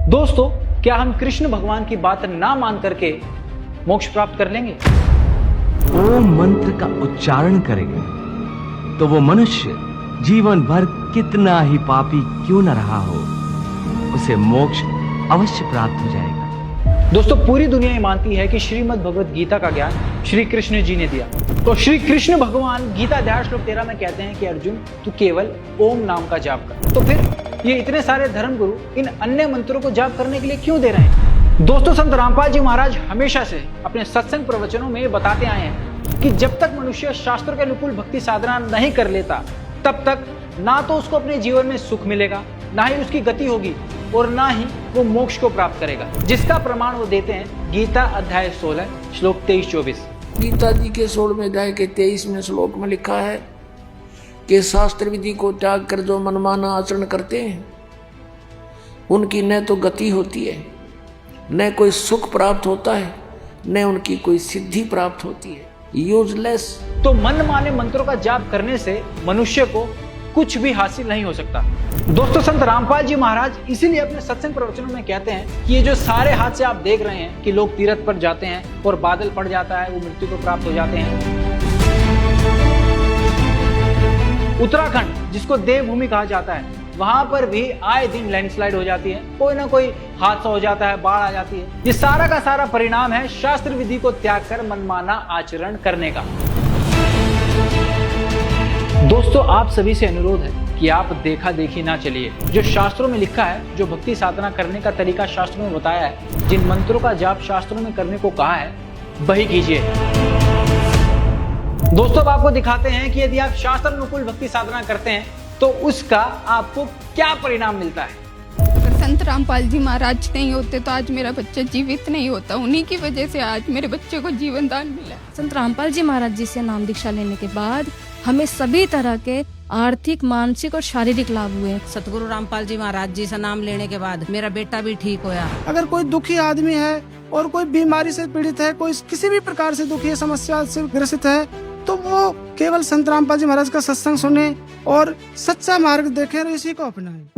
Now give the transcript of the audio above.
दोस्तों, क्या हम कृष्ण भगवान की बात ना मान करके मोक्ष प्राप्त कर लेंगे? ओम मंत्र का उच्चारण करेगा तो वो मनुष्य जीवन भर कितना ही पापी क्यों न रहा हो, उसे मोक्ष अवश्य प्राप्त हो जाएगा। दोस्तों, पूरी दुनिया ये मानती है कि श्रीमद् भगवत गीता का ज्ञान श्री कृष्ण जी ने दिया। तो श्री कृष्ण भगवान गीता अध्याय श्लोक 13 में कहते हैं कि अर्जुन, तू केवल ओम नाम का जाप कर। तो फिर ये इतने सारे धर्मगुरु इन अन्य मंत्रों को जाप करने के लिए क्यों दे रहे हैं? दोस्तों, संत रामपाल जी महाराज हमेशा से अपने सत्संग प्रवचनों में बताते आए हैं कि जब तक मनुष्य शास्त्रों के अनुकूल भक्ति साधना नहीं कर लेता, तब तक ना तो उसको अपने जीवन में सुख मिलेगा, ना ही उसकी गति होगी और ना ही वो मोक्ष को प्राप्त करेगा, जिसका प्रमाण वो देते हैं गीता अध्याय 16 श्लोक 23-24। गीता जी के 16वें अध्याय के 23वें श्लोक में लिखा है कि शास्त्र विधि को त्याग कर जो मनमाना आचरण करते हैं, उनकी न तो गति होती है, न कोई सुख प्राप्त होता है, न उनकी कोई सिद्धि प्राप्त होती है। यूजलेस। तो मनमाने मंत्रों का जाप करने से मनुष्य को कुछ भी हासिल नहीं हो सकता। दोस्तों, संत रामपाल जी महाराज इसीलिए अपने सत्संग प्रवचनों में कहते हैं कि ये जो सारे हादसे आप देख रहे हैं कि लोग तीर्थ पर जाते हैं और बादल पड़ जाता है, वो मृत्यु को प्राप्त हो जाते हैं। उत्तराखंड, जिसको देवभूमि कहा जाता है, वहां पर भी आए दिन लैंडस्लाइड हो जाती है, कोई ना कोई हादसा हो जाता है, बाढ़ आ जाती है। ये सारा का सारा परिणाम है शास्त्र विधि को त्याग कर मनमाना आचरण करने का। दोस्तों, आप सभी से अनुरोध है कि आप देखा देखी ना चलिए। जो शास्त्रों में लिखा है, जो भक्ति साधना करने का तरीका शास्त्रों में बताया है, जिन मंत्रों का जाप शास्त्रों में करने को कहा है, वही कीजिए। दोस्तों, अब आपको दिखाते हैं कि यदि आप शास्त्र अनुकूल भक्ति साधना करते हैं तो उसका आपको क्या परिणाम मिलता है। अगर संत रामपाल जी महाराज नहीं होते तो आज मेरा बच्चा जीवित नहीं होता। उन्हीं की वजह से आज मेरे बच्चे को जीवन दान मिला। संत रामपाल जी महाराज जी से नाम दीक्षा लेने के बाद हमें सभी तरह के आर्थिक, मानसिक और शारीरिक लाभ हुए। सतगुरु रामपाल जी महाराज जी से नाम लेने के बाद मेरा बेटा भी ठीक होया। अगर कोई दुखी आदमी है और कोई बीमारी से पीड़ित है, कोई किसी भी प्रकार से दुखी समस्या से ग्रसित है, तो वो केवल संत रामपाल जी महाराज का सत्संग सुने और सच्चा मार्ग देखे और इसी को अपनाए।